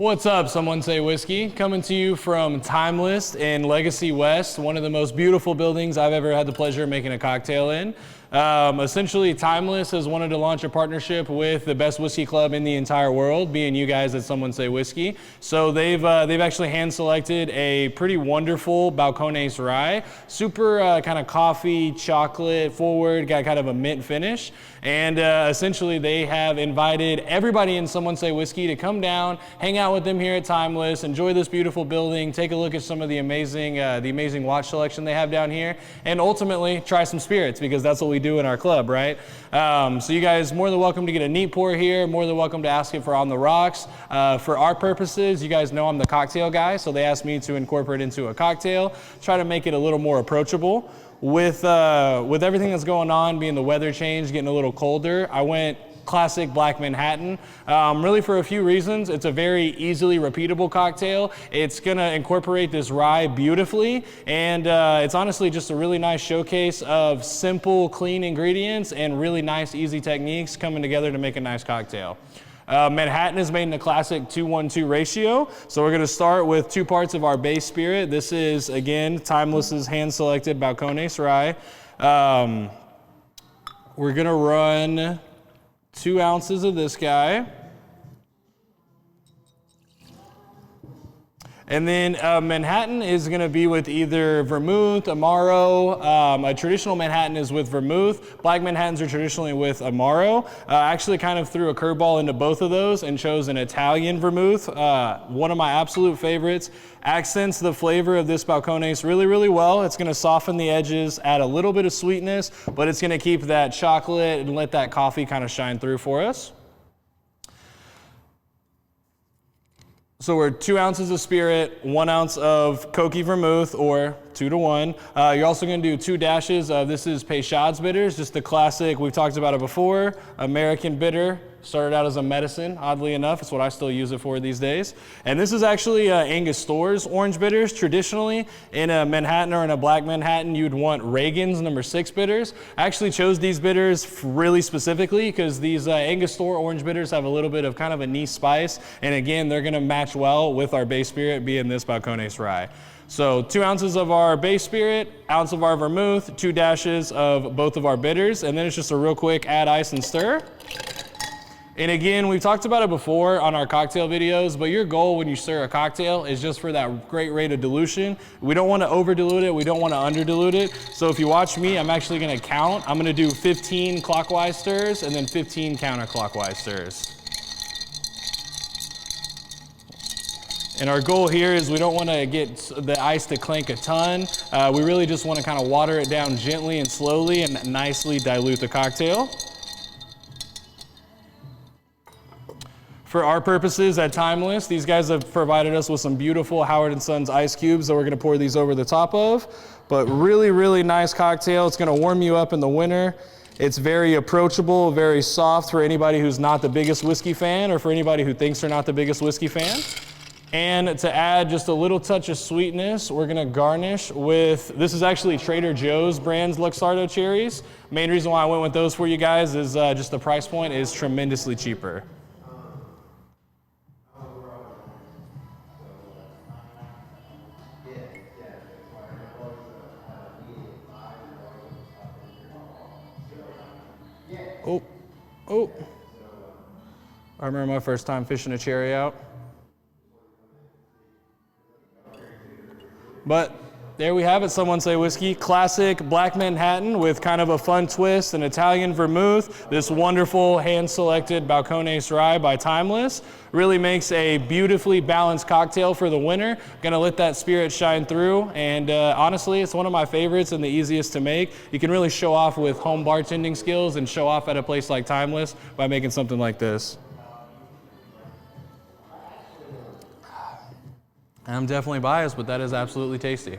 What's up, Someone Say Whiskey? Coming to you from Timeless in Legacy West, one of the most beautiful buildings I've ever had the pleasure of making a cocktail in. Essentially, Timeless has wanted to launch a partnership with the best whiskey club in the entire world, being you guys at Someone Say Whiskey. So they've actually hand-selected a pretty wonderful Balcones rye, super kind of coffee, chocolate forward, got kind of a mint finish. And essentially, they have invited everybody in Someone Say Whiskey to come down, hang out with them here at Timeless, enjoy this beautiful building, take a look at some of the amazing watch selection they have down here, and ultimately try some spirits, because that's what we do in our club, right? So you guys more than welcome to get a neat pour here, more than welcome to ask it for on the rocks. For our purposes, you guys know I'm the cocktail guy, so they asked me to incorporate into a cocktail, try to make it a little more approachable. With everything that's going on, being the weather change, getting a little colder, I went classic Black Manhattan, really for a few reasons. It's a very easily repeatable cocktail. It's gonna incorporate this rye beautifully, and it's honestly just a really nice showcase of simple, clean ingredients and really nice, easy techniques coming together to make a nice cocktail. Manhattan is made in a classic 2-1-2 ratio. So we're gonna start with 2 parts of our base spirit. This is, again, Timeless's hand-selected Balcones rye. We're gonna run 2 ounces of this guy. And then Manhattan is gonna be with either vermouth, Amaro. A traditional Manhattan is with vermouth. Black Manhattans are traditionally with Amaro. Actually kind of threw a curveball into both of those and chose an Italian vermouth. One of my absolute favorites. Accents the flavor of this Balcones really, really well. It's gonna soften the edges, add a little bit of sweetness, but it's gonna keep that chocolate and let that coffee kind of shine through for us. So we're 2 ounces of spirit, 1 ounce of Koki vermouth, or 2 to 1. You're also gonna do 2 dashes of, this is Peychaud's bitters, just the classic, we've talked about it before, American bitter. Started out as a medicine, oddly enough. It's what I still use it for these days. And this is actually Angostur's orange bitters. Traditionally, in a Manhattan or in a Black Manhattan, you'd want Reagan's number 6 bitters. I actually chose these bitters really specifically because these Angostur orange bitters have a little bit of kind of a nice spice. And again, they're gonna match well with our base spirit being this Balcones rye. So 2 ounces of our base spirit, ounce of our vermouth, 2 dashes of both of our bitters, and then it's just a real quick add ice and stir. And again, we've talked about it before on our cocktail videos, but your goal when you stir a cocktail is just for that great rate of dilution. We don't want to over dilute it, we don't want to under dilute it. So if you watch me, I'm actually going to count. I'm going to do 15 clockwise stirs and then 15 counterclockwise stirs. And our goal here is we don't want to get the ice to clink a ton. We really just want to kind of water it down gently and slowly and nicely dilute the cocktail. For our purposes at Timeless, these guys have provided us with some beautiful Howard & Sons ice cubes that we're gonna pour these over the top of. But really, really nice cocktail. It's gonna warm you up in the winter. It's very approachable, very soft for anybody who's not the biggest whiskey fan or for anybody who thinks they're not the biggest whiskey fan. And to add just a little touch of sweetness, we're gonna garnish with, this is actually Trader Joe's brand's Luxardo cherries. Main reason why I went with those for you guys is just the price point is tremendously cheaper. Oh, I remember my first time fishing a cherry out. But there we have it, Someone Say Whiskey. Classic Black Manhattan with kind of a fun twist, an Italian vermouth. This wonderful hand-selected Balcones rye by Timeless. Really makes a beautifully balanced cocktail for the winter. Gonna let that spirit shine through. And honestly, it's one of my favorites and the easiest to make. You can really show off with home bartending skills and show off at a place like Timeless by making something like this. I'm definitely biased, but that is absolutely tasty.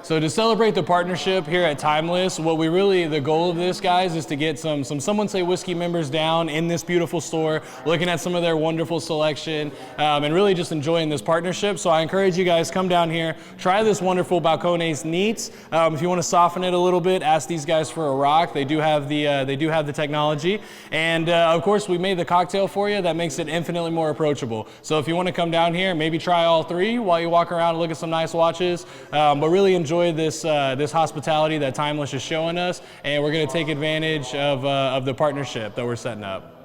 So to celebrate the partnership here at Timeless, the goal of this, guys, is to get some Someone Say Whiskey members down in this beautiful store, looking at some of their wonderful selection, and really just enjoying this partnership. So I encourage you guys, come down here, try this wonderful Balcones Neats. If you want to soften it a little bit, ask these guys for a rock. They do have the technology. And of course, we made the cocktail for you that makes it infinitely more approachable. So if you want to come down here, maybe try all three while you walk around and look at some nice watches, but really enjoy this hospitality that Timeless is showing us, and we're going to take advantage of the partnership that we're setting up.